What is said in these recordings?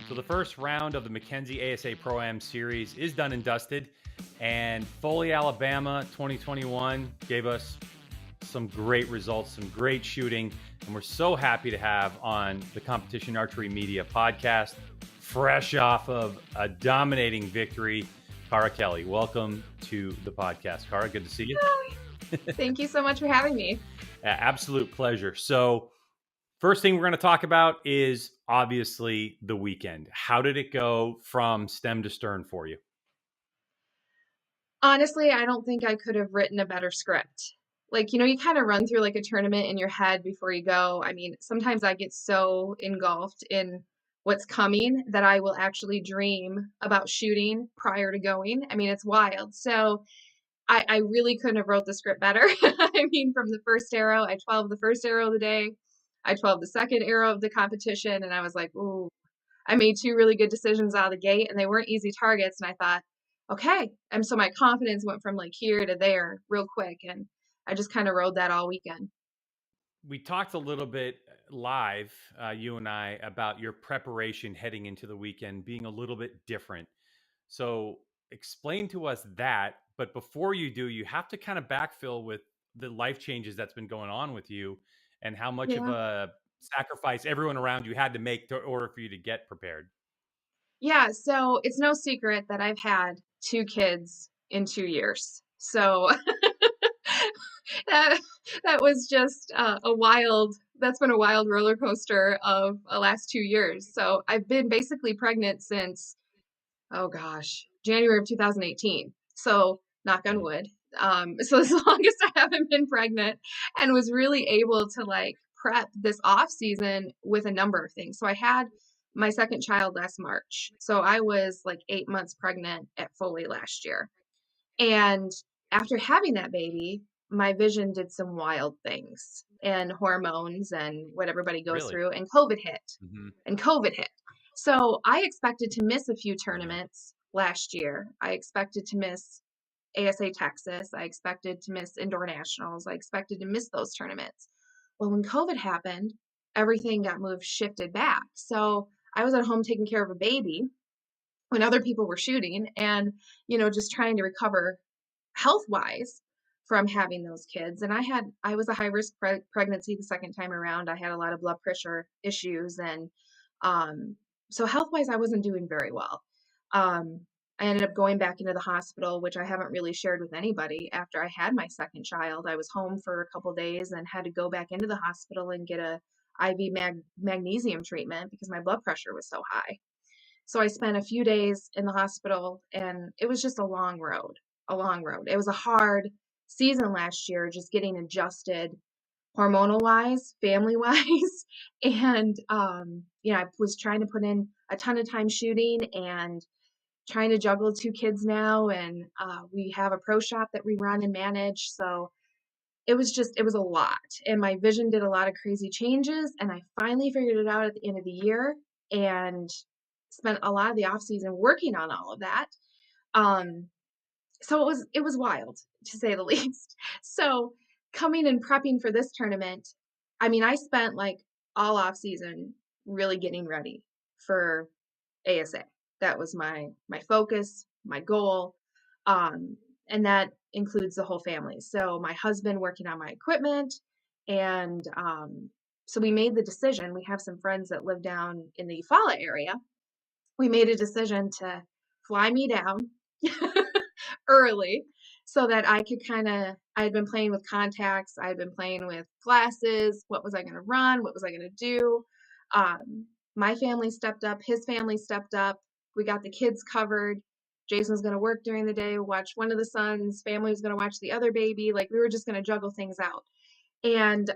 So the first round of the Mackenzie ASA Pro-Am series is done and dusted, and Foley, Alabama 2021 gave us some great results, some great shooting, and we're so happy to have on the Competition Archery Media podcast, fresh off of a dominating victory, Cara Kelly. Welcome to the podcast. Cara, good to see you. Thank you so much for having me. Absolute pleasure. So first thing we're going to talk about is obviously the weekend. How did it go from stem to stern for you? Honestly, I don't think I could have written a better script. You kind of run through like a tournament in your head before you go. I mean, sometimes I get so engulfed in what's coming that I will actually dream about shooting prior to going. I mean, it's wild. So I really couldn't have wrote the script better. I mean, from the first arrow, I 12 the first arrow of the day. I 12 the second arrow of the competition. And I was like, ooh, I made two really good decisions out of the gate, and they weren't easy targets. And I thought, okay. And so my confidence went from like here to there real quick. And I just kind of rode that all weekend. We talked a little bit live, you and I, about your preparation heading into the weekend being a little bit different. So explain to us that. But before you do, you have to kind of backfill with the life changes that's been going on with you and how much of a sacrifice everyone around you had to make in order for you to get prepared. Yeah, so it's no secret that I've had two kids in 2 years. So that was just that's been a wild roller coaster of the last 2 years. So I've been basically pregnant since, oh gosh, January of 2018. So knock on wood. So as long as I haven't been pregnant, and was really able to like prep this off season with a number of things. So I had my second child last March. So I was like 8 months pregnant at Foley last year. And after having that baby, my vision did some wild things and hormones and what everybody goes through. And COVID hit. So I expected to miss a few tournaments last year. I expected to miss ASA Texas. I expected to miss Indoor Nationals. I expected to miss those tournaments. Well, when COVID happened, everything got shifted back. So I was at home taking care of a baby when other people were shooting and, just trying to recover health-wise from having those kids. And I was a high-risk pregnancy the second time around. I had a lot of blood pressure issues. And so health-wise, I wasn't doing very well. I ended up going back into the hospital, which I haven't really shared with anybody. After I had my second child, I was home for a couple days and had to go back into the hospital and get a IV magnesium treatment because my blood pressure was so high. So I spent a few days in the hospital, and it was just a long road. It was a hard season last year, just getting adjusted hormonal wise, family wise. And, I was trying to put in a ton of time shooting and trying to juggle two kids now. And we have a pro shop that we run and manage. So it was a lot. And my vision did a lot of crazy changes. And I finally figured it out at the end of the year and spent a lot of the off season working on all of that. So it was wild, to say the least. So coming and prepping for this tournament, I mean, I spent like all off season really getting ready for ASA. That was my focus, my goal. And that includes the whole family. So my husband working on my equipment. And so we made the decision. We have some friends that live down in the Eufaula area. We made a decision to fly me down early so that I could I had been playing with contacts. I had been playing with glasses. What was I going to run? What was I going to do? My family stepped up. His family stepped up. We got the kids covered. Jason was going to work during the day, watch one of the sons. Family was going to watch the other baby. Like we were just going to juggle things out. And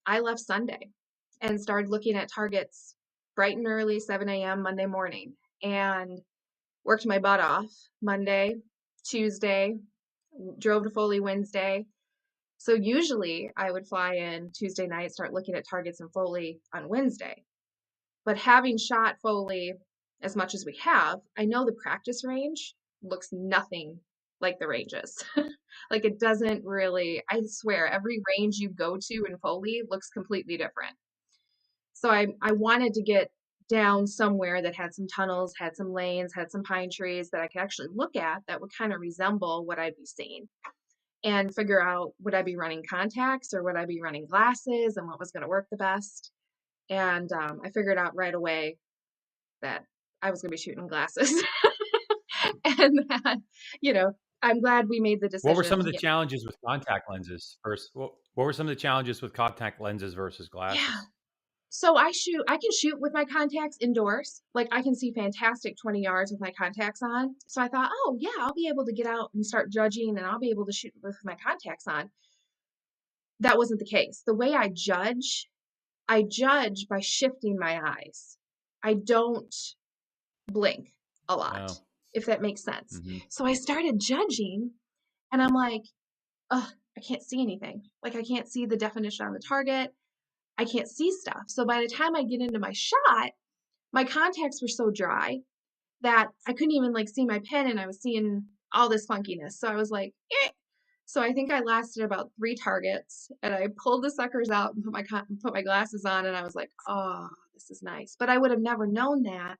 I left Sunday and started looking at targets bright and early, 7 a.m. Monday morning, and worked my butt off Monday, Tuesday, drove to Foley Wednesday. So usually I would fly in Tuesday night, start looking at targets in Foley on Wednesday. But having shot Foley as much as we have, I know the practice range looks nothing like the ranges. Like it doesn't really, I swear, every range you go to in Foley looks completely different. So I wanted to get down somewhere that had some tunnels, had some lanes, had some pine trees that I could actually look at that would kind of resemble what I'd be seeing, and figure out, would I be running contacts or would I be running glasses, and what was going to work the best. And I figured out right away that I was going to be shooting glasses. And that, you know, I'm glad we made the What were decision some of to the get. challenges with contact lenses versus what were some of the challenges with contact lenses versus Yeah. glasses? So I can shoot with my contacts indoors. Like I can see fantastic 20 yards with my contacts on. So I thought, oh yeah, I'll be able to get out and start judging, and I'll be able to shoot with my contacts on. That wasn't the case. The way I judge by shifting my eyes. I don't blink a lot, Oh. if that makes sense. Mm-hmm. So I started judging, and I'm like, ugh, I can't see anything. Like I can't see the definition on the target. I can't see stuff. So by the time I get into my shot, my contacts were so dry that I couldn't even like see my pen, and I was seeing all this funkiness. So I was like, eh. So I think I lasted about 3 targets, and I pulled the suckers out and put my glasses on, and I was like, oh, this is nice. But I would have never known that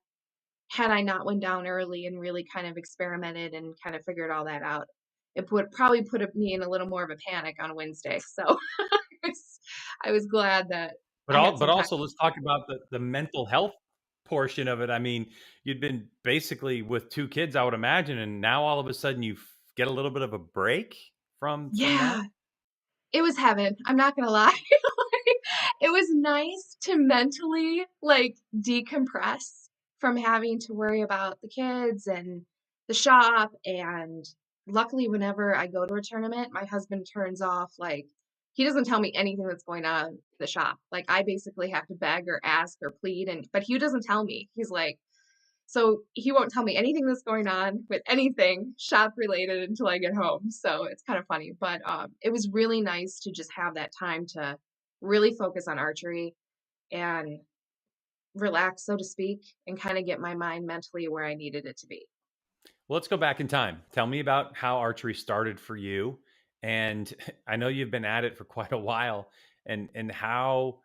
had I not went down early and really kind of experimented and kind of figured all that out. It would probably put me in a little more of a panic on Wednesday. So I was glad that I had But some time. also let's talk about the mental health portion of it. I mean, you'd been basically with 2 kids, I would imagine, and now all of a sudden you get a little bit of a break from Yeah, that. it was heaven. I'm not gonna lie. It was nice to mentally like decompress from having to worry about the kids and the shop. And luckily, whenever I go to a tournament, my husband turns off, like, he doesn't tell me anything that's going on in the shop. Like I basically have to beg or ask or plead, and but he doesn't tell me. He's like, so he won't tell me anything that's going on with anything shop related until I get home. So it's kind of funny, but it was really nice to just have that time to really focus on archery and relax, so to speak, and kind of get my mind mentally where I needed it to be. Well, let's go back in time. Tell me about how archery started for you. And I know you've been at it for quite a while. And how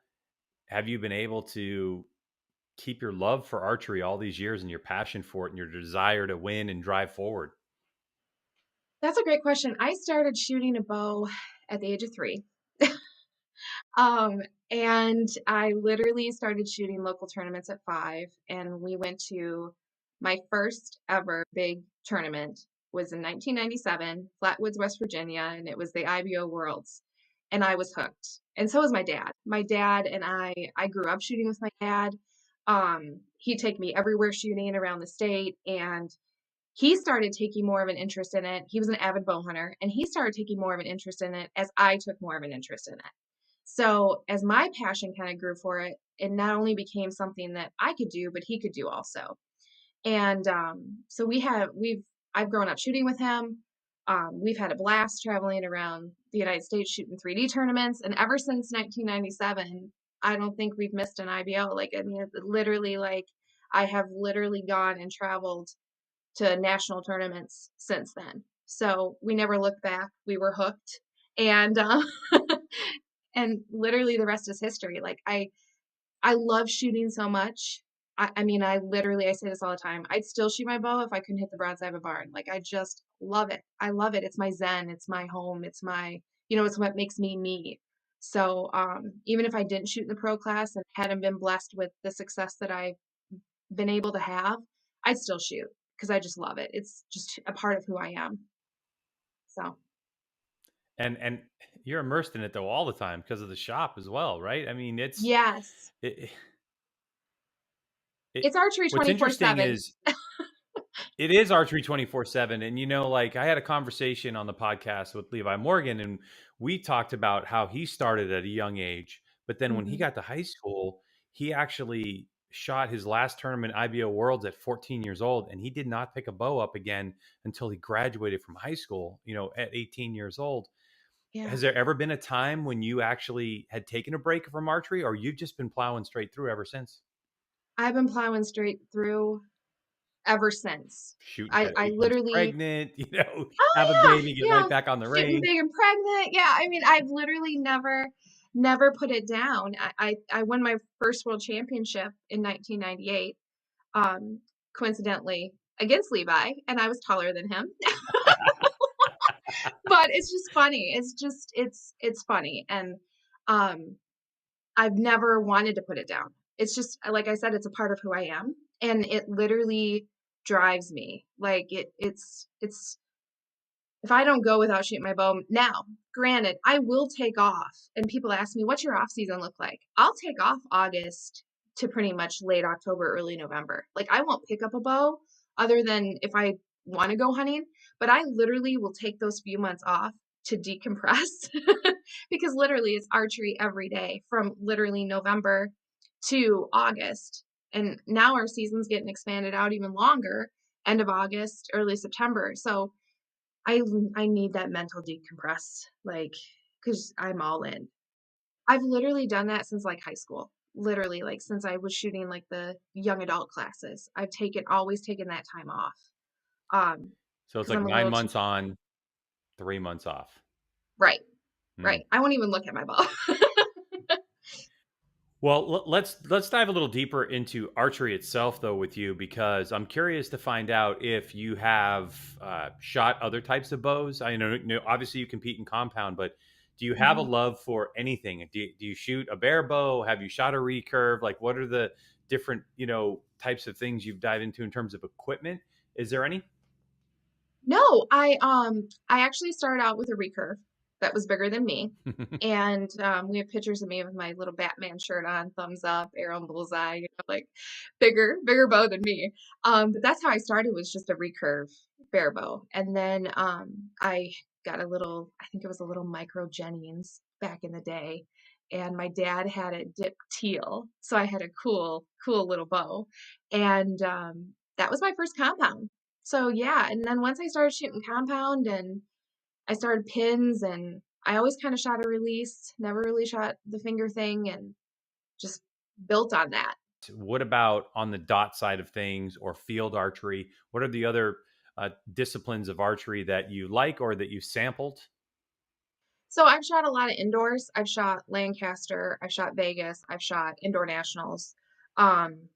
have you been able to keep your love for archery all these years and your passion for it and your desire to win and drive forward? That's a great question. I started shooting a bow at the age of 3. And I literally started shooting local tournaments at 5, and we went to my first ever big tournament was in 1997, Flatwoods, West Virginia, and it was the IBO Worlds. And I was hooked. And so was my dad. My dad and I grew up shooting with my dad. He'd take me everywhere shooting around the state, and he started taking more of an interest in it. He was an avid bow hunter, and he started taking more of an interest in it as I took more of an interest in it. So as my passion kind of grew for it, it not only became something that I could do, but he could do also. And so I've grown up shooting with him. We've had a blast traveling around the United States shooting 3D tournaments. And ever since 1997, I don't think we've missed an IBO. Like, I mean, it's literally like I have literally gone and traveled to national tournaments since then. So we never looked back. We were hooked. And and literally the rest is history. Like I love shooting so much. I mean, I say this all the time. I'd still shoot my bow if I couldn't hit the broadside of a barn. Like I just love it. I love it. It's my zen. It's my home. It's my, it's what makes me me. So even if I didn't shoot in the pro class and hadn't been blessed with the success that I've been able to have, I'd still shoot because I just love it. It's just a part of who I am. So And you're immersed in it though all the time because of the shop as well, right? I mean, yes, it, it it's archery what's interesting 24/7. is it is archery 24/7. And like I had a conversation on the podcast with Levi Morgan, and we talked about how he started at a young age, but then when he Hmm. got to high school, he actually shot his last tournament IBO Worlds at 14 years old, and he did not pick a bow up again until he graduated from high school, at 18 years old. Yeah. Has there ever been a time when you actually had taken a break from archery, or you've just been plowing straight through ever since? I've been plowing straight through ever since. Shooting I at I 8 months literally pregnant, have a Oh baby, get yeah, right yeah, back on the shooting range. big and pregnant. Yeah, I mean, I've literally never never put it down. I won my first world championship in 1998, um, coincidentally against Levi, and I was taller than him. But it's just funny. It's funny, and um, I've never wanted to put it down. It's just like I said, it's a part of who I am, and it literally drives me. Like it's if I don't go without shooting my bow now, granted, I will take off. And people ask me, what's your off season look like? I'll take off August to pretty much late October, early November. Like I won't pick up a bow other than if I want to go hunting, but I literally will take those few months off to decompress because literally it's archery every day from literally November to August. And now our season's getting expanded out even longer, end of August, early September. So I I need that mental decompress, like, because I'm all in. I've literally done that since like high school. Literally, like since I was shooting like the young adult classes. I've always taken that time off. So it's Because like I'm a nine little too months on, 3 months off. right, Hmm. right. I won't even look at my ball. Well, let's dive a little deeper into archery itself, though, with you, because I'm curious to find out if you have shot other types of bows. I know obviously you compete in compound, but do you have a Mhm. love for anything? Do you shoot a bare bow? Have you shot a recurve? Like, what are the different types of things you've dived into in terms of equipment? Is there any? No, I actually started out with a recurve that was bigger than me. And we have pictures of me with my little Batman shirt on, thumbs up, arrow and bullseye, like bigger bow than me. But that's how I started, was just a recurve bare bow. And then I got a little, I think it was a little micro Jennings back in the day. And my dad had it dipped teal. So I had a cool little bow. And that was my first compound. So yeah, and then once I started shooting compound and I started pins, and I always kind of shot a release, never really shot the finger thing, and just built on that. What about on the dot side of things or field archery? What are the other disciplines of archery that you like or that you sampled? So I've shot a lot of indoors. I've shot Lancaster, I've shot Vegas, I've shot indoor nationals. Um,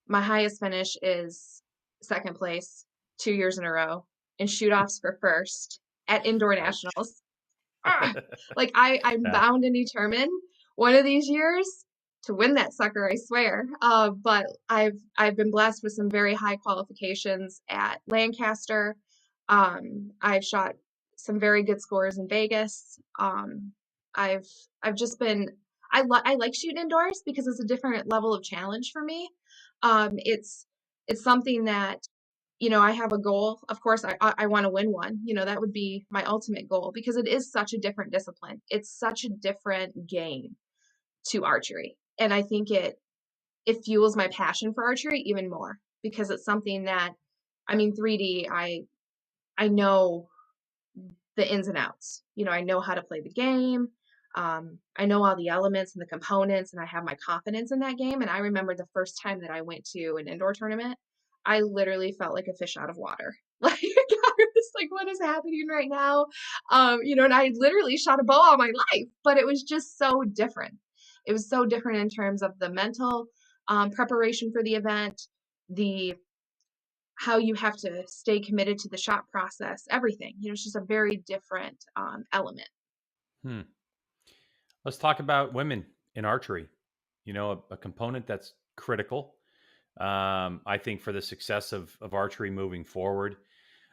my highest finish is second place 2 years in a row, and shoot offs for first at indoor Ouch. nationals. Ah, like I'm Yeah. bound and determined one of these years to win that sucker, I swear. But I've been blessed with some very high qualifications at Lancaster. I've shot some very good scores in Vegas. I've I've just been I like shooting indoors because it's a different level of challenge for me. It's something that I have a goal. Of course, I want to win one. That would be my ultimate goal because it is such a different discipline. It's such a different game to archery. And I think it fuels my passion for archery even more because it's something that, I mean, 3D, I know the ins and outs. I know how to play the game. I know all the elements and the components, and I have my confidence in that game. And I remember the first time that I went to an indoor tournament, I literally felt like a fish out of water. Like I was like, what is happening right now? And I literally shot a bow all my life, but it was just so different. It was so different in terms of the mental preparation for the event, the how you have to stay committed to the shot process, everything. It's just a very different element. Hmm. Let's talk about women in archery. A component that's critical, I think, for the success of archery moving forward.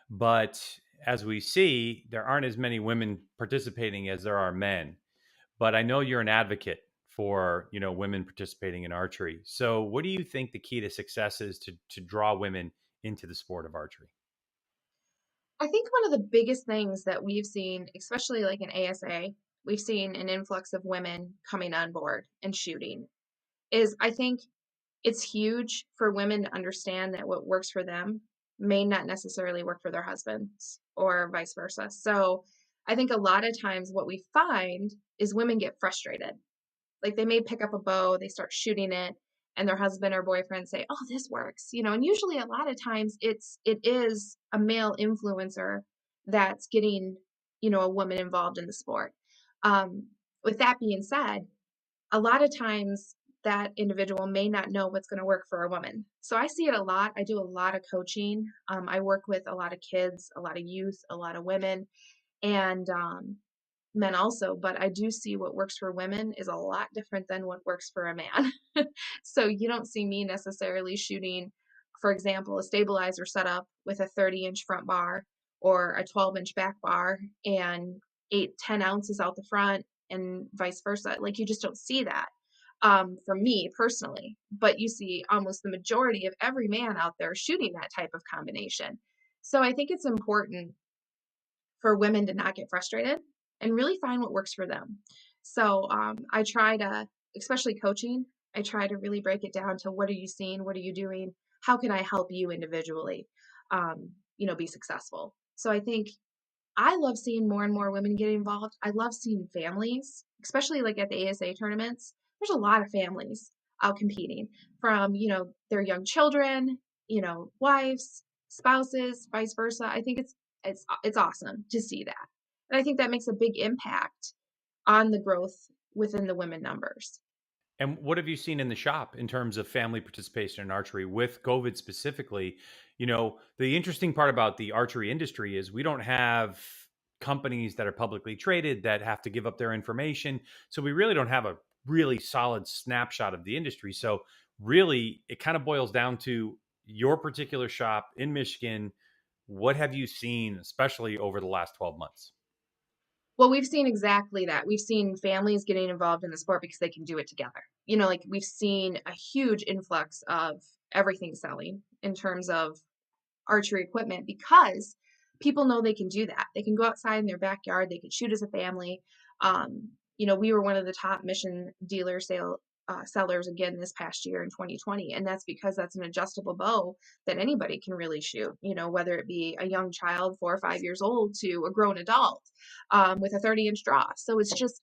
But as we see, there aren't as many women participating as there are men. But I know you're an advocate for women participating in archery. So, what do you think the key to success is to draw women into the sport of archery? I think one of the biggest things that we've seen, especially like in ASA, we've seen an influx of women coming on board and shooting, is I think it's huge for women to understand that what works for them may not necessarily work for their husbands or vice versa. So I think a lot of times what we find is women get frustrated. Like they may pick up a bow, they start shooting it, and their husband or boyfriend say, "Oh, this works." And usually a lot of times it is a male influencer that's getting, a woman involved in the sport. Um, with that being said, a lot of times that individual may not know what's going to work for a woman. So I see it a lot. I do a lot of coaching. I work with a lot of kids, a lot of youth, a lot of women, and men also. But I do see what works for women is a lot different than what works for a man. So you don't see me necessarily shooting, for example, a stabilizer setup with a 30-inch front bar or a 12-inch back bar and 8, 10 ounces out the front and vice versa. Like you just don't see that from me personally, but you see almost the majority of every man out there shooting that type of combination. So I think it's important for women to not get frustrated and really find what works for them. So I try to, especially coaching, I try to really break it down to what are you seeing? What are you doing? How can I help you individually, be successful? So I think I love seeing more and more women get involved. I love seeing families, especially like at the ASA tournaments. There's a lot of families out competing from, their young children, wives, spouses, vice versa. I think it's awesome to see that. And I think that makes a big impact on the growth within the women numbers. And what have you seen in the shop in terms of family participation in archery with COVID specifically? The interesting part about the archery industry is we don't have companies that are publicly traded that have to give up their information. So we really don't have a really solid snapshot of the industry. So really, it kind of boils down to your particular shop in Michigan. What have you seen, especially over the last 12 months? Well, we've seen exactly that. We've seen families getting involved in the sport because they can do it together. Like we've seen a huge influx of everything selling in terms of archery equipment because people know they can do that. They can go outside in their backyard, they can shoot as a family. We were one of the top mission dealer sellers again this past year in 2020, and that's because that's an adjustable bow that anybody can really shoot. Whether it be a young child, 4 or 5 years old, to a grown adult with a 30-inch draw. So it's just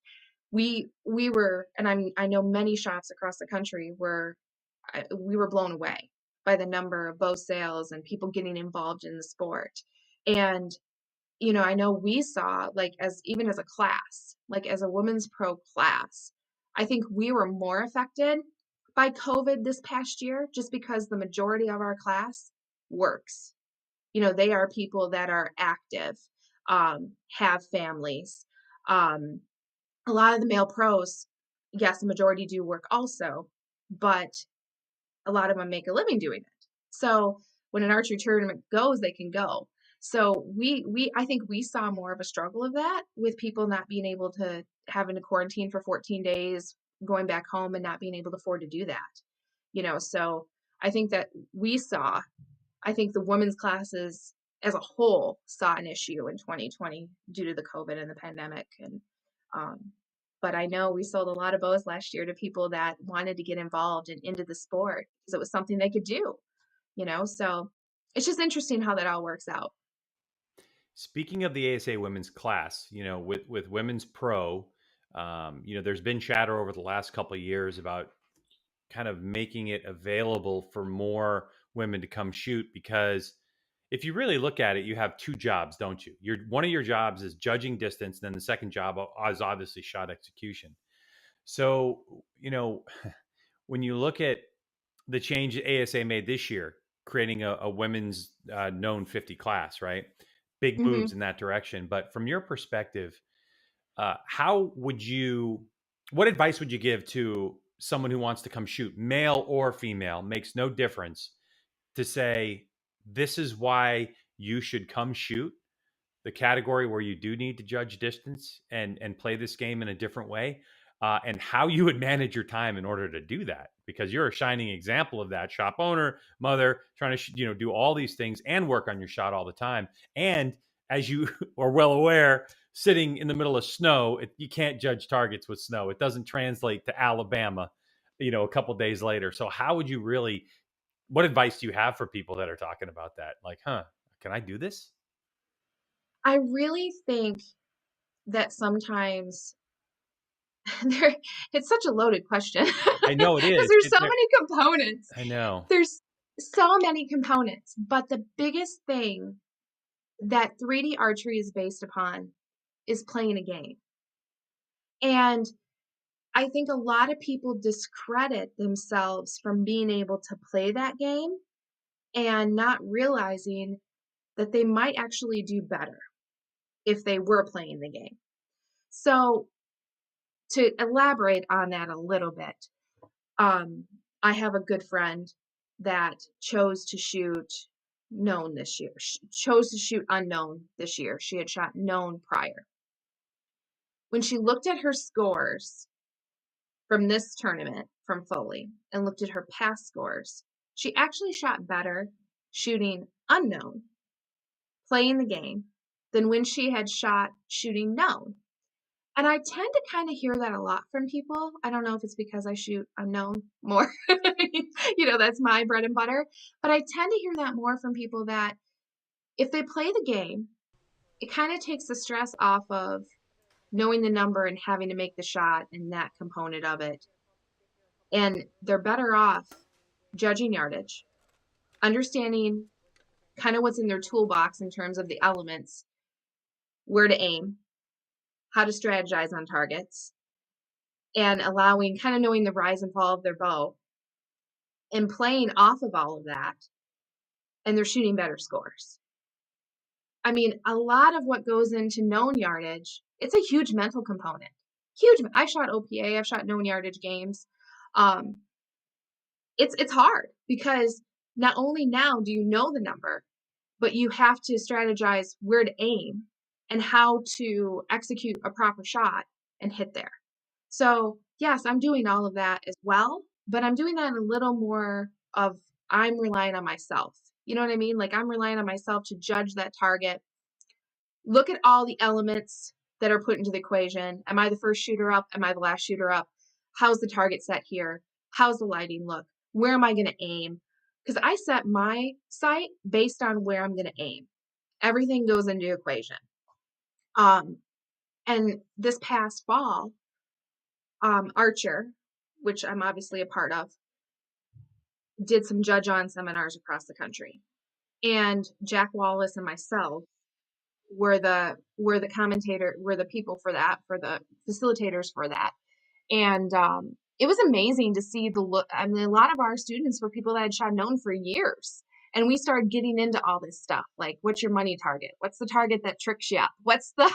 we were, and I know many shops across the country we were blown away by the number of bow sales and people getting involved in the sport. And, I know we saw, like, even as a class, like as a women's pro class, I think we were more affected by COVID this past year just because the majority of our class works. They are people that are active, have families. A lot of the male pros, yes, the majority do work also, but a lot of them make a living doing it. So when an archery tournament goes, they can go. So I think we saw more of a struggle of that with people not being able to having to quarantine for 14 days, going back home and not being able to afford to do that. So I think that I think the women's classes as a whole saw an issue in 2020 due to the COVID and the pandemic. Um, but I know we sold a lot of bows last year to people that wanted to get involved and into the sport because it was something they could do. So it's just interesting how that all works out. Speaking of the ASA women's class, with women's pro, there's been chatter over the last couple of years about kind of making it available for more women to come shoot because if you really look at it, you have two jobs, don't you? One of your jobs is judging distance, and then the second job is obviously shot execution. So, when you look at the change ASA made this year, creating a women's known 50 class, right? Big moves Hmm. in that direction. But from your perspective, how would what advice would you give to someone who wants to come shoot, male or female, makes no difference, to say, this is why you should come shoot the category where you do need to judge distance and play this game in a different way, and how you would manage your time in order to do that, because you're a shining example of that. Shop owner, mother, trying to do all these things and work on your shot all the time. And as you are well aware, sitting in the middle of snow, you can't judge targets with snow. It doesn't translate to Alabama, a couple days later. So how would you really? What advice do you have for people that are talking about that? Like, can I do this? I really think that sometimes there it's such a loaded question I know it because is. there's so many components. I know. There's so many components, but the biggest thing that 3D archery is based upon is playing a game. And I think a lot of people discredit themselves from being able to play that game and not realizing that they might actually do better if they were playing the game. So, to elaborate on that a little bit, I have a good friend that chose to shoot known this year. She chose to shoot unknown this year. She had shot known prior. When she looked at her scores from this tournament from Foley and looked at her past scores, she actually shot better shooting unknown, playing the game, than when she had shot shooting known. And I tend to kind of hear that a lot from people. I don't know if it's because I shoot unknown more. That's my bread and butter. But I tend to hear that more from people that if they play the game, it kind of takes the stress off of knowing the number and having to make the shot and that component of it. And they're better off judging yardage, understanding kind of what's in their toolbox in terms of the elements, where to aim, how to strategize on targets, and kind of knowing the rise and fall of their bow and playing off of all of that. And they're shooting better scores. I mean, a lot of what goes into known yardage, it's a huge mental component. Huge. I shot OPA. I've shot known yardage games. It's hard because not only now do you know the number, but you have to strategize where to aim and how to execute a proper shot and hit there. So yes, I'm doing all of that as well, but I'm doing that a little more of I'm relying on myself. You know what I mean? Like I'm relying on myself to judge that target, look at all the elements that are put into the equation. Am I the first shooter up? Am I the last shooter up? How's the target set here? How's the lighting look? Where am I going to aim? Because I set my sight based on where I'm going to aim. Everything goes into the equation. And this past fall, Archer, which I'm obviously a part of, did some judge on seminars across the country. And Jack Wallace and myself were the people for that, for the facilitators for that. And it was amazing to see the look. I mean, a lot of our students were people that had shot known for years. And we started getting into all this stuff, like what's your money target? What's the target that tricks you up? What's the,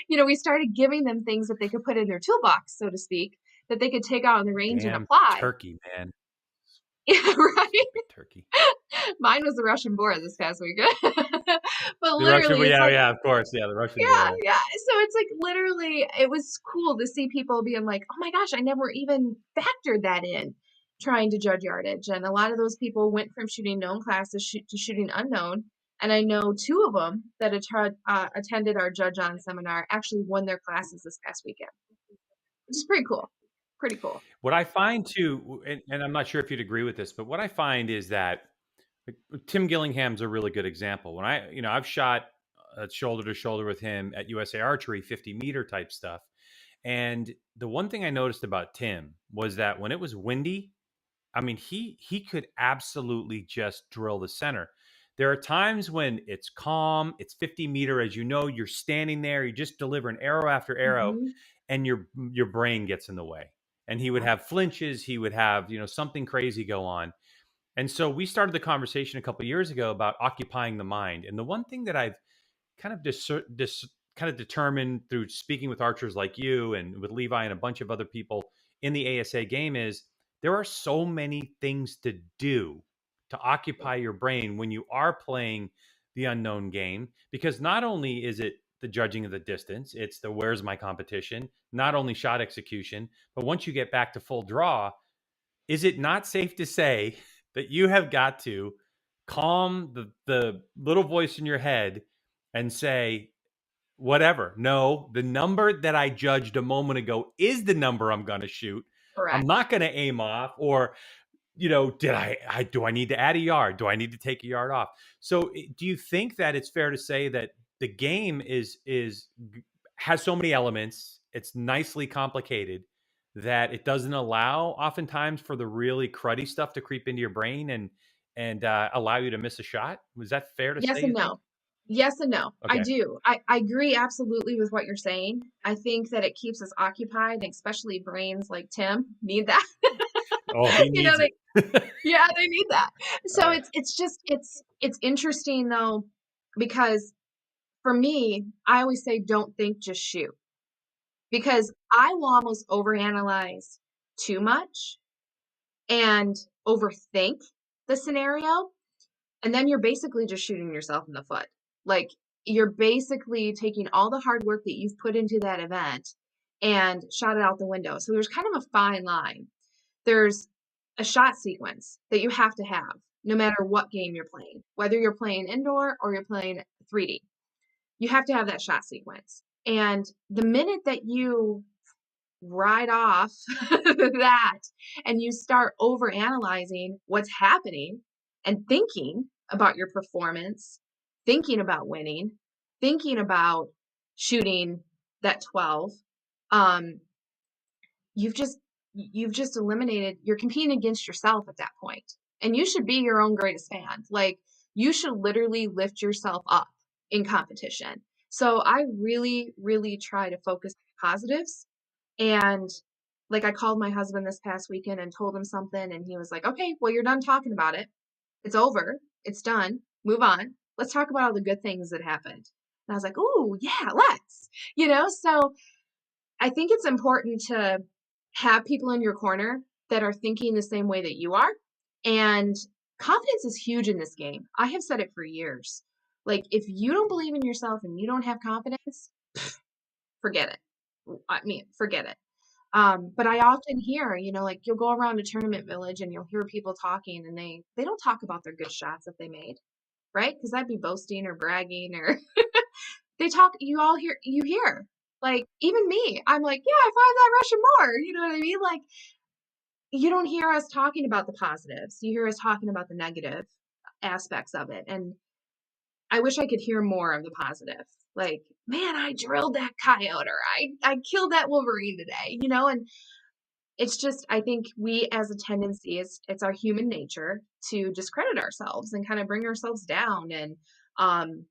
we started giving them things that they could put in their toolbox, so to speak, that they could take out on the range and apply. Turkey, man. Yeah, right. Turkey. Mine was the Russian boar this past weekend. But the literally, Russian, of course, the Russian boar. Yeah. So it's like literally, it was cool to see people being like, "Oh my gosh, I never even factored that in." Trying to judge yardage, and a lot of those people went from shooting known classes to shooting unknown. And I know two of them that attended our judge on seminar actually won their classes this past weekend, which is pretty cool. Pretty cool. What I find too, and I'm not sure if you'd agree with this, but what I find is that Tim Gillingham's a really good example. When I've shot shoulder to shoulder with him at USA Archery, 50-meter type stuff. And the one thing I noticed about Tim was that when it was windy, I mean, he could absolutely just drill the center. There are times when it's calm, it's 50-meter, as you know, you're standing there, you just deliver an arrow after arrow, and your brain gets in the way. And he would have flinches, he would have, something crazy go on. And so we started the conversation a couple of years ago about occupying the mind. And the one thing that I've kind of determined through speaking with archers like you and with Levi and a bunch of other people in the ASA game is there are so many things to do to occupy your brain when you are playing the unknown game, because not only is it the judging of the distance, it's the where's my competition, not only shot execution, but once you get back to full draw, is it not safe to say that you have got to calm the little voice in your head and say, whatever, no, the number that I judged a moment ago is the number I'm going to shoot. Correct. I'm not going to aim off, or, do I need to add a yard? Do I need to take a yard off? So do you think that it's fair to say that the game has so many elements, it's nicely complicated, that it doesn't allow oftentimes for the really cruddy stuff to creep into your brain and allow you to miss a shot? Was that fair to say? Yes and no. Yes and no. I Okay. do. I agree absolutely with what you're saying. I think that it keeps us occupied, and especially brains like Tim need that. Oh, he You know, needs it. yeah, they need that. So Yeah. it's just it's interesting though, because for me, I always say don't think, just shoot. Because I will almost overanalyze too much and overthink the scenario. And then you're basically just shooting yourself in the foot. Like, you're basically taking all the hard work that you've put into that event and shot it out the window. So there's kind of a fine line. There's a shot sequence that you have to have no matter what game you're playing, whether you're playing indoor or you're playing 3D. You have to have that shot sequence. And the minute that you ride off that and you start over analyzing what's happening and thinking about your performance, thinking about winning, thinking about shooting that 12, um, you've just you've just eliminated, you're competing against yourself at that point. And you should be your own greatest fan. Like, you should literally lift yourself up in competition. So I really, really try to focus on positives. And like, I called my husband this past weekend and told him something, and he was like, okay, well, you're done talking about it. It's over. It's done. Move on. Let's talk about all the good things that happened. And I was like, ooh, yeah, let's, so I think it's important to have people in your corner that are thinking the same way that you are. And confidence is huge in this game. I have said it for years. Like, if you don't believe in yourself and you don't have confidence, forget it. I mean, forget it. But I often hear, like, you'll go around a tournament village and you'll hear people talking, and they don't talk about their good shots that they made, right? Because that'd be boasting or bragging, or they talk. You hear, like, even me. I'm like, yeah, I find that Russian more. You know what I mean? Like, you don't hear us talking about the positives. You hear us talking about the negative aspects of it, and I wish I could hear more of the positive. Like, man, I drilled that coyote, or I killed that wolverine today. And it's just, I think we as a tendency, it's our human nature to discredit ourselves and kind of bring ourselves down. And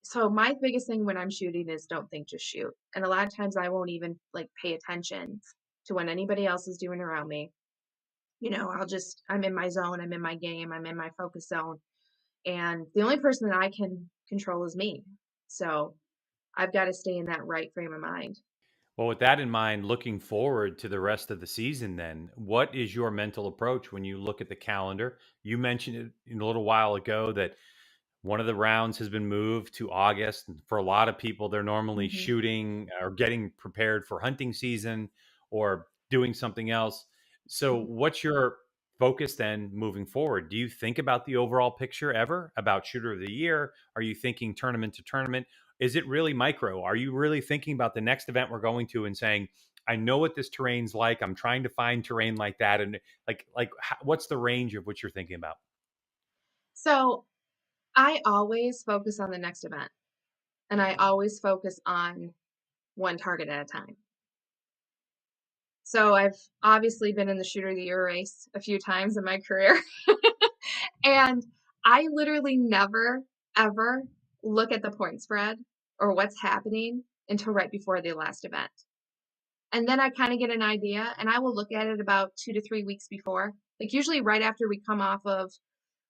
so my biggest thing when I'm shooting is don't think, just shoot. And a lot of times I won't even like pay attention to what anybody else is doing around me. I'm in my zone, I'm in my game, I'm in my focus zone. And the only person that I can control is me. So I've got to stay in that right frame of mind. Well, with that in mind, looking forward to the rest of the season, then, what is your mental approach when you look at the calendar? You mentioned it a little while ago that one of the rounds has been moved to August. And for a lot of people, they're normally Hmm. shooting or getting prepared for hunting season or doing something else. So, what's your focus then moving forward? Do you think about the overall picture ever about shooter of the year? Are you thinking tournament to tournament? Is it really micro? Are you really thinking about the next event we're going to and saying, I know what this terrain's like. I'm trying to find terrain like that. And what's the range of what you're thinking about? So I always focus on the next event, and I always focus on one target at a time. So I've obviously been in the shooter of the year race a few times in my career. And I literally never, ever look at the point spread or what's happening until right before the last event. And then I kind of get an idea, and I will look at it about 2 to 3 weeks before. Like, usually right after we come off of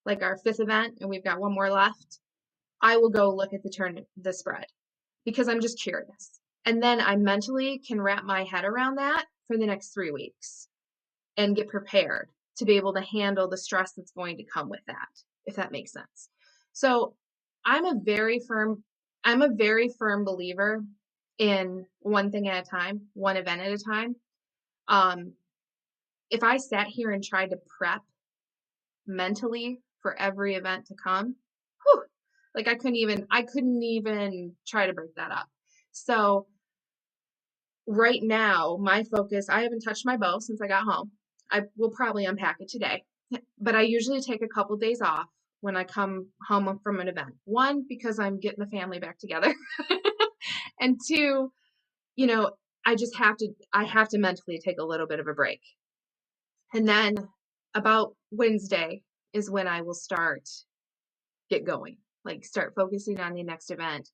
like our fifth event and we've got one more left, I will go look at the spread, because I'm just curious. And then I mentally can wrap my head around that for the next 3 weeks and get prepared to be able to handle the stress that's going to come with that, if that makes sense. So I'm a very firm, I'm a very firm believer in one thing at a time, one event at a time. Um, if I sat here and tried to prep mentally for every event to come, whew, like I couldn't even try to break that up. So right now, my focus, I haven't touched my bow since I got home. I will probably unpack it today, but I usually take a couple days off when I come home from an event. One, because I'm getting the family back together. And two, you know, I have to mentally take a little bit of a break. And then about Wednesday is when I will get going. like start focusing on the next event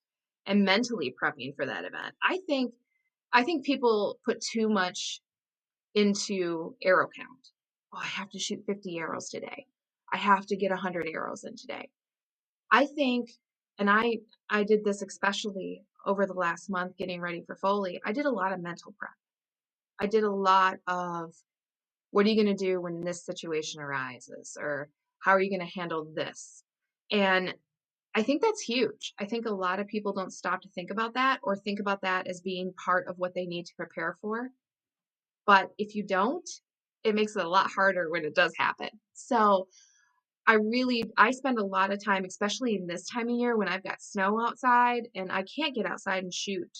and mentally prepping for that event. I think people put too much into arrow count. Oh, I have to shoot 50 arrows today. I have to get 100 arrows in today. I think, and I did this especially over the last month getting ready for Foley. I did a lot of mental prep. I did a lot of, what are you going to do when this situation arises, or how are you going to handle this? And I think that's huge. I think a lot of people don't stop to think about that, or think about that as being part of what they need to prepare for. But if you don't, it makes it a lot harder when it does happen. So I spend a lot of time, especially in this time of year when I've got snow outside and I can't get outside and shoot,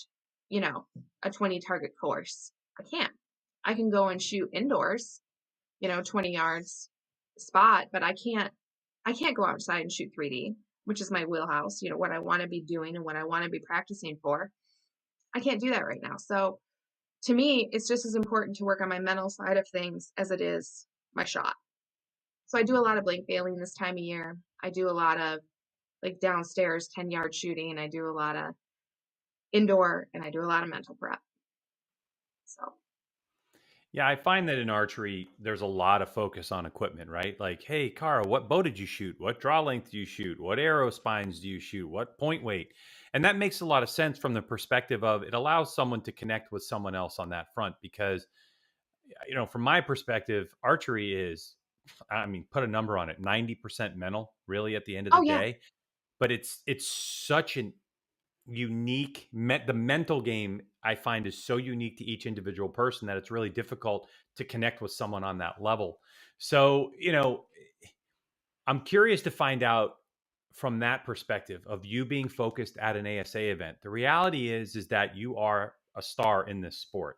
you know, a 20 target course. I can't. I can go and shoot indoors, 20 yards spot, but I can't go outside and shoot 3D, which is my wheelhouse, what I want to be doing and what I want to be practicing for. I can't do that right now. So to me, it's just as important to work on my mental side of things as it is my shot. So I do a lot of blank bailing this time of year. I do a lot of like downstairs 10-yard shooting, and I do a lot of indoor, and I do a lot of mental prep. So Yeah, I find that in archery, there's a lot of focus on equipment, right? Like, hey, Cara, what bow did you shoot? What draw length do you shoot? What arrow spines do you shoot? What point weight? And that makes a lot of sense from the perspective of it allows someone to connect with someone else on that front. Because, from my perspective, archery is, I mean, put a number on it, 90% mental, really, at the end of oh the yeah. day. But it's such an unique the mental game I find is so unique to each individual person that it's really difficult to connect with someone on that level. So, I'm curious to find out from that perspective of you being focused at an ASA event. The reality is that you are a star in this sport.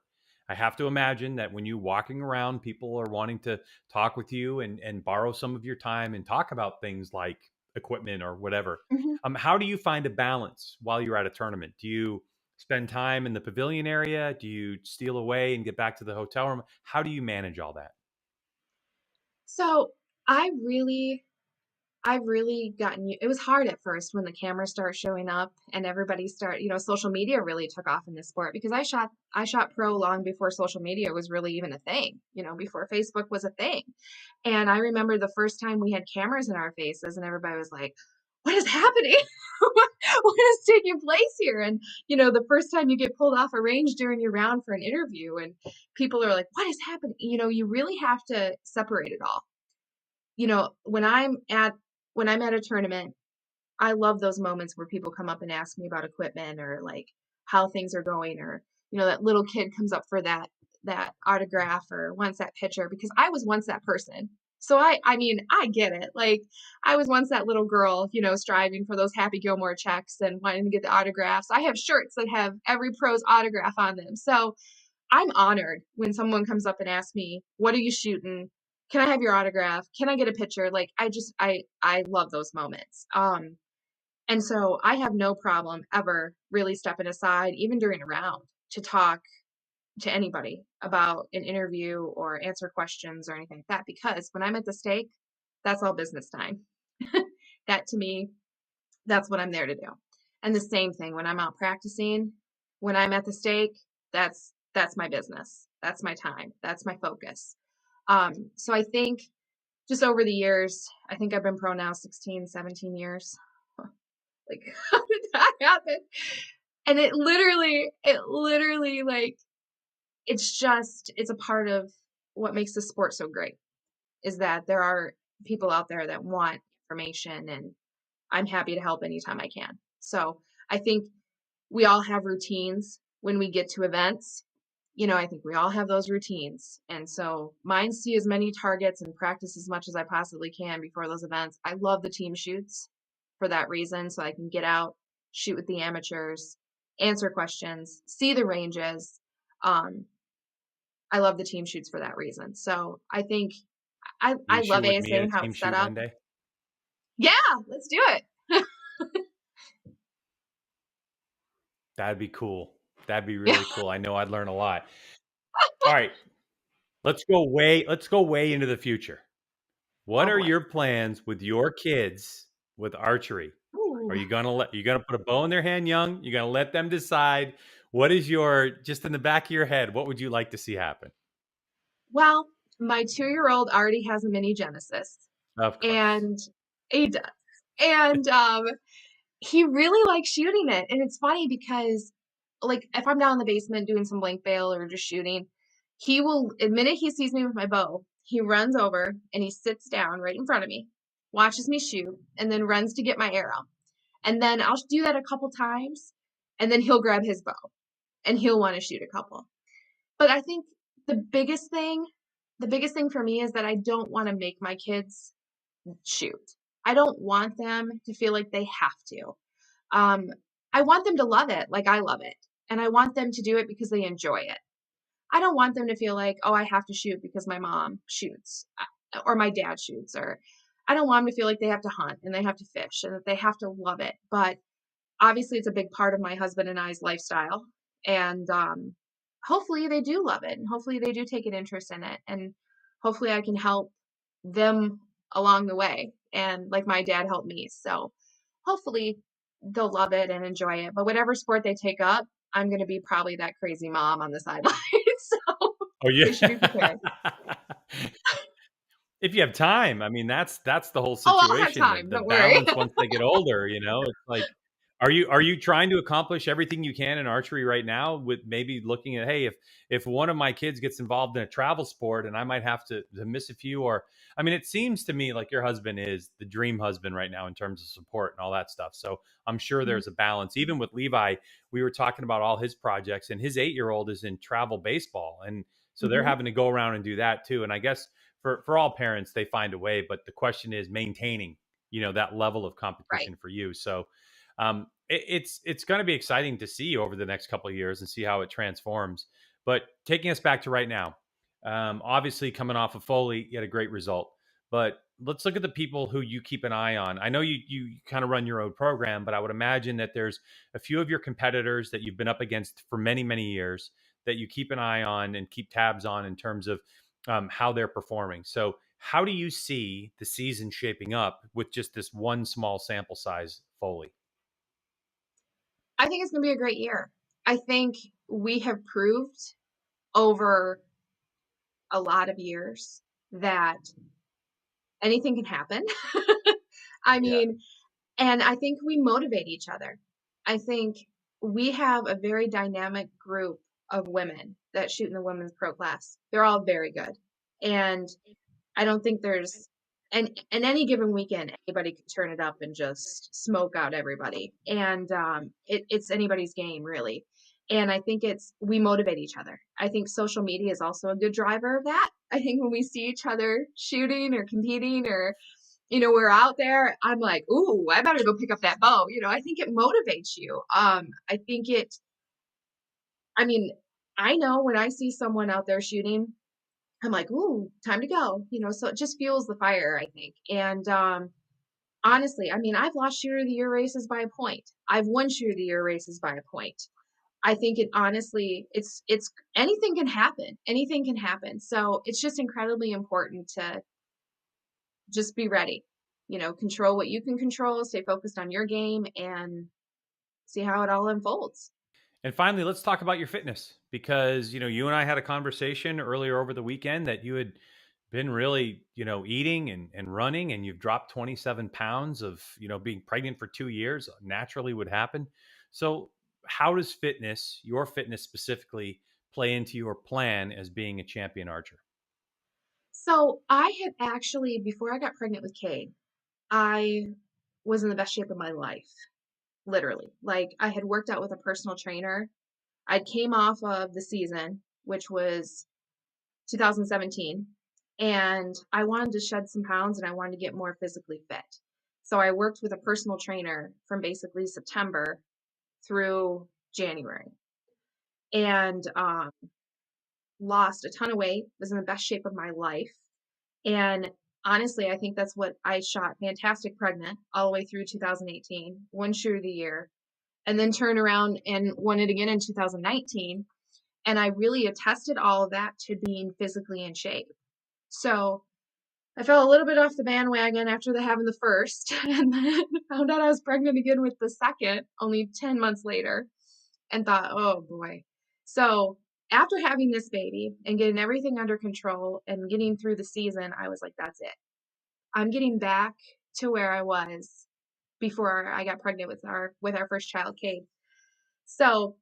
I have to imagine that when you're walking around, people are wanting to talk with you and borrow some of your time and talk about things like equipment or whatever. Mm-hmm. How do you find a balance while you're at a tournament? Do you spend time in the pavilion area? Do you steal away and get back to the hotel room? How do you manage all that? So I really I've really gotten it was hard at first when the cameras start showing up and everybody social media really took off in this sport, because I shot pro long before social media was really even a thing, before Facebook was a thing. And I remember the first time we had cameras in our faces and everybody was like, what is happening? What is taking place here? And the first time you get pulled off a range during your round for an interview and people are like, what is happening? You really have to separate it all. When I'm at a tournament, I love those moments where people come up and ask me about equipment, or like how things are going, or that little kid comes up for that autograph or wants that picture, because I was once that person. So I mean, I get it. Like, I was once that little girl, striving for those Happy Gilmore checks and wanting to get the autographs. I have shirts that have every pro's autograph on them. So I'm honored when someone comes up and asks me, what are you shooting? Can I have your autograph? Can I get a picture? Like, I love those moments. And so I have no problem ever really stepping aside, even during a round, to talk to anybody about an interview or answer questions or anything like that, because when I'm at the stake, that's all business time. That, to me, that's what I'm there to do. And the same thing when I'm out practicing, when I'm at the stake, that's my business. That's my time. That's my focus. So I think just over the years, I think I've been pro now 16, 17 years. Like, how did that happen? And it literally, like, it's a part of what makes the sport so great, is that there are people out there that want information, and I'm happy to help anytime I can. So I think we all have routines when we get to events. I think we all have those routines. And so mine see as many targets and practice as much as I possibly can before those events. I love the team shoots for that reason. So I can get out, shoot with the amateurs, answer questions, see the ranges. Um, I love the team shoots for that reason. So I think Will I you shoot love with me ASA at a and how team it's set shoot up. one day? Yeah, let's do it. That'd be cool. That'd be Yeah. really cool. I know I'd learn a lot. All right, let's go way into the future. What Oh are boy. your plans with your kids with archery? Ooh. Are you gonna put a bow in their hand young? You're gonna let them decide what is your just in the back of your head, what would you like to see happen? Well, my 2-year-old already has a mini Genesis, Of course. and he does. And he really likes shooting it. And it's funny because, like, if I'm down in the basement doing some blank bail or just shooting, he will, the minute he sees me with my bow, he runs over and he sits down right in front of me, watches me shoot, and then runs to get my arrow. And then I'll do that a couple times, and then he'll grab his bow and he'll want to shoot a couple. But I think the biggest thing, the biggest thing for me is that I don't want to make my kids shoot. I don't want them to feel like they have to. Um, I want them to love it like I love it. And I want them to do it because they enjoy it. I don't want them to feel like, oh, I have to shoot because my mom shoots or my dad shoots, or I don't want them to feel like they have to hunt and they have to fish and that they have to love it. But obviously, it's a big part of my husband and I's lifestyle. And hopefully they do love it. And hopefully they do take an interest in it. And hopefully I can help them along the way. And like my dad helped me. So hopefully they'll love it and enjoy it. But whatever sport they take up, I'm going to be probably that crazy mom on the sideline. So Oh they should be yeah. prepared. If you have time, I mean, that's the whole Oh, I'll have situation. time. The Don't worry. balance once they get older, it's like, are you trying to accomplish everything you can in archery right now with maybe looking at, hey, if one of my kids gets involved in a travel sport and I might have to miss a few, or I mean, it seems to me like your husband is the dream husband right now in terms of support and all that stuff. So I'm sure there's a balance. Even with Levi, we were talking about all his projects, and his 8-year-old is in travel baseball, and so they're Mm-hmm. having to go around and do that too. And I guess for all parents, they find a way, but the question is maintaining, that level of Right. competition for you. So it's going to be exciting to see over the next couple of years and see how it transforms. But taking us back to right now, obviously coming off of Foley, you had a great result. But let's look at the people who you keep an eye on. I know you kind of run your own program, but I would imagine that there's a few of your competitors that you've been up against for many, many years that you keep an eye on and keep tabs on in terms of how they're performing. So, how do you see the season shaping up with just this one small sample size, Foley? I think it's going to be a great year. I think we have proved over a lot of years that anything can happen. I Yeah. mean, and I think we motivate each other. I think we have a very dynamic group of women that shoot in the women's pro class. They're all very good. And I don't think there's and any given weekend anybody could turn it up and just smoke out everybody. And it's anybody's game really. And I think it's we motivate each other. I think social media is also a good driver of that. I think when we see each other shooting or competing or we're out there, I'm like, ooh, I better go pick up that bow. I think it motivates you. I think I mean, I know when I see someone out there shooting, I'm like, ooh, time to go. So it just fuels the fire, I think. And honestly, I mean, I've lost shooter of the year races by a point. I've won shooter of the year races by a point. I think it honestly, it's anything can happen. Anything can happen. So it's just incredibly important to just be ready. Control what you can control, stay focused on your game, and see how it all unfolds. And finally, let's talk about your fitness because you and I had a conversation earlier over the weekend that you had been really eating and running, and you've dropped 27 pounds of being pregnant for 2 years naturally would happen. So how does fitness, your fitness specifically, play into your plan as being a champion archer? So I had actually, before I got pregnant with Cade, I was in the best shape of my life, literally. Like I had worked out with a personal trainer. I came off of the season, which was 2017, and I wanted to shed some pounds and I wanted to get more physically fit. So I worked with a personal trainer from basically September through January and lost a ton of weight, was in the best shape of my life. And honestly, I think that's what I shot fantastic pregnant all the way through 2018, won shoot of the year, and then turned around and won it again in 2019. And I really attested all of that to being physically in shape. So I fell a little bit off the bandwagon after having the first, and then found out I was pregnant again with the second only 10 months later, and thought, oh boy. So after having this baby and getting everything under control and getting through the season, I was like, that's it. I'm getting back to where I was before I got pregnant with our first child, Kate. So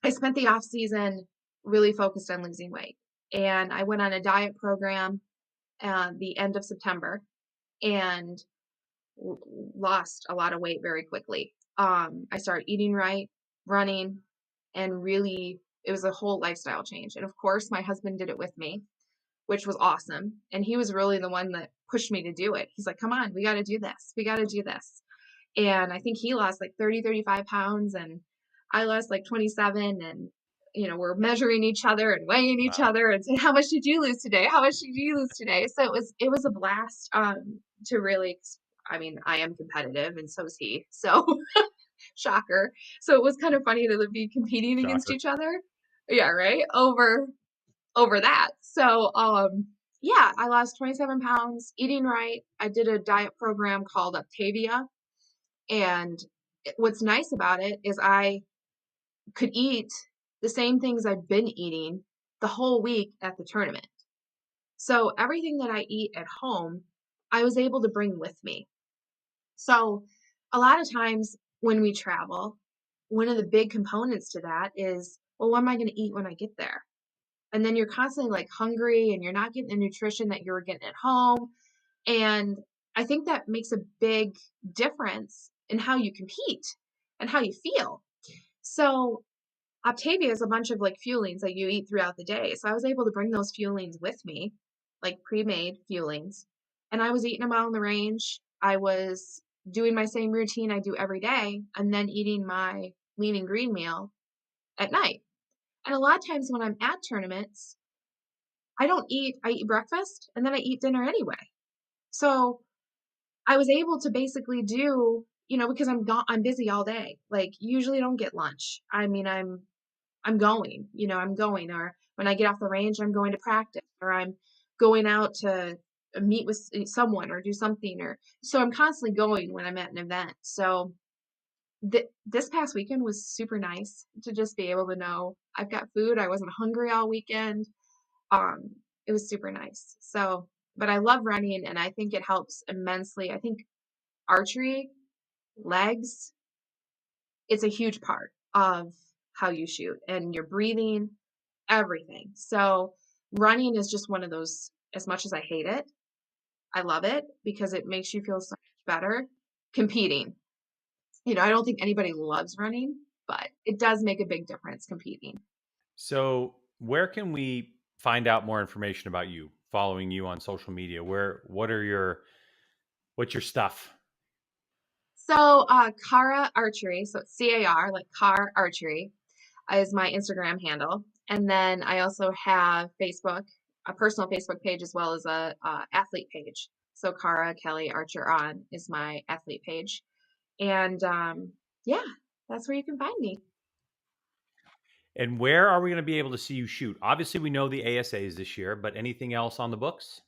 I spent the off season really focused on losing weight, and I went on a diet program the end of September and lost a lot of weight very quickly. I started eating right, running, and really it was a whole lifestyle change. And of course, my husband did it with me, which was awesome. And he was really the one that pushed me to do it. He's like, come on, we got to do this. We got to do this. And I think he lost like 30, 35 pounds, and I lost like 27. And, we're measuring each other and weighing each Wow. other and saying, how much did you lose today? How much did you lose today? So it was a blast to really, I mean, I am competitive and so is he. So shocker. So it was kind of funny to be competing against Shocker. each other. Yeah, right. Over that. So yeah, I lost 27 pounds eating right. I did a diet program called Octavia. And what's nice about it is I could eat the same things I've been eating the whole week at the tournament. So everything that I eat at home, I was able to bring with me. So a lot of times when we travel, one of the big components to that is, well, what am I going to eat when I get there? And then you're constantly like hungry and you're not getting the nutrition that you were getting at home. And I think that makes a big difference in how you compete and how you feel. So Optavia is a bunch of like fuelings that you eat throughout the day. So I was able to bring those fuelings with me, like pre-made fuelings, and I was eating them out on the range. I was doing my same routine I do every day and then eating my lean and green meal at night. And a lot of times when I'm at tournaments, I eat breakfast and then I eat dinner anyway. So I was able to basically do, because I'm busy all day. Like usually don't get lunch. I mean, I'm going, I'm going, or when I get off the range, I'm going to practice, or I'm going out to meet with someone or do something, or so I'm constantly going when I'm at an event. So this past weekend was super nice to just be able to know I've got food. I wasn't hungry all weekend. Um, it was super nice. So, but I love running and I think it helps immensely. I think archery, legs, it's a huge part of how you shoot and your breathing, everything. So running is just one of those, as much as I hate it, I love it because it makes you feel so much better competing. I don't think anybody loves running, but it does make a big difference competing. So, where can we find out more information about you, following you on social media? What's your stuff? So, Cara Archery, so it's CAR, like Car Archery, is my Instagram handle. And then I also have Facebook, a personal Facebook page, as well as a athlete page. So, Cara Kelly Archer On is my athlete page. And yeah, that's where you can find me. And where are we going to be able to see you shoot? Obviously, we know the ASAs this year, but anything else on the books?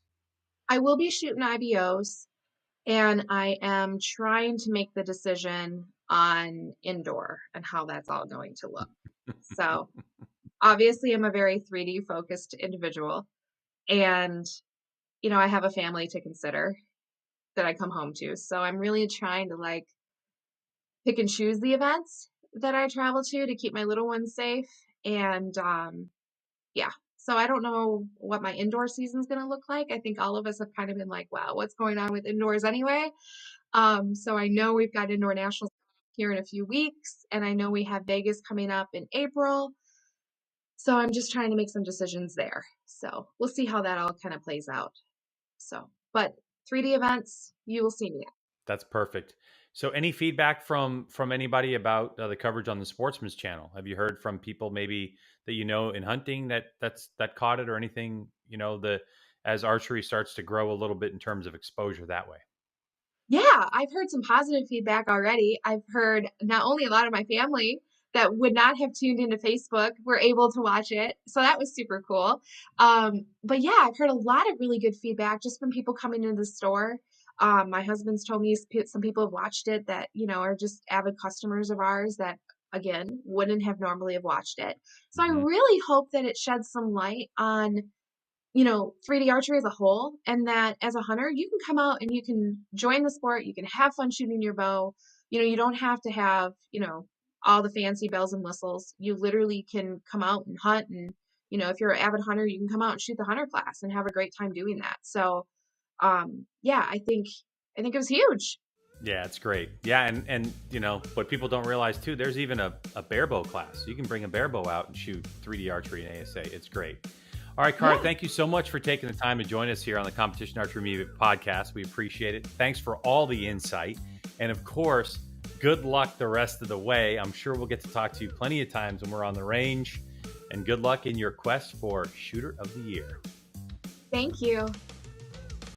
I will be shooting IBOs, and I am trying to make the decision on indoor and how that's all going to look. So, obviously, I'm a very 3D focused individual, and I have a family to consider that I come home to. So, I'm really trying to like pick and choose the events that I travel to keep my little ones safe. And yeah, so I don't know what my indoor season's going to look like. I think all of us have kind of been like, wow, what's going on with indoors anyway? So I know we've got indoor nationals here in a few weeks, and I know we have Vegas coming up in April. So I'm just trying to make some decisions there. So we'll see how that all kind of plays out. So, but 3D events, you will see me at. That's perfect. So, any feedback from anybody about the coverage on the Sportsman's Channel? Have you heard from people maybe that in hunting that caught it, or anything? The as archery starts to grow a little bit in terms of exposure that way. Yeah, I've heard some positive feedback already. I've heard not only a lot of my family that would not have tuned into Facebook were able to watch it. So that was super cool. But yeah, I've heard a lot of really good feedback just from people coming into the store. My husband's told me some people have watched it that, are just avid customers of ours that, again, wouldn't have normally have watched it. So I Mhm. really hope that it sheds some light on 3D archery as a whole, and that as a hunter, you can come out and you can join the sport, you can have fun shooting your bow. You don't have to have, all the fancy bells and whistles. You literally can come out and hunt, and, if you're an avid hunter, you can come out and shoot the hunter class and have a great time doing that. So, yeah, I think it was huge. Yeah, it's great. Yeah, and what people don't realize too, there's even a bare bow class. You can bring a bare bow out and shoot 3D archery and ASA. It's great. All right, Cara, Yeah. thank you so much for taking the time to join us here on the Competition Archery Media podcast. We appreciate it. Thanks for all the insight. And of course, good luck the rest of the way. I'm sure we'll get to talk to you plenty of times when we're on the range. And good luck in your quest for Shooter of the Year. Thank you.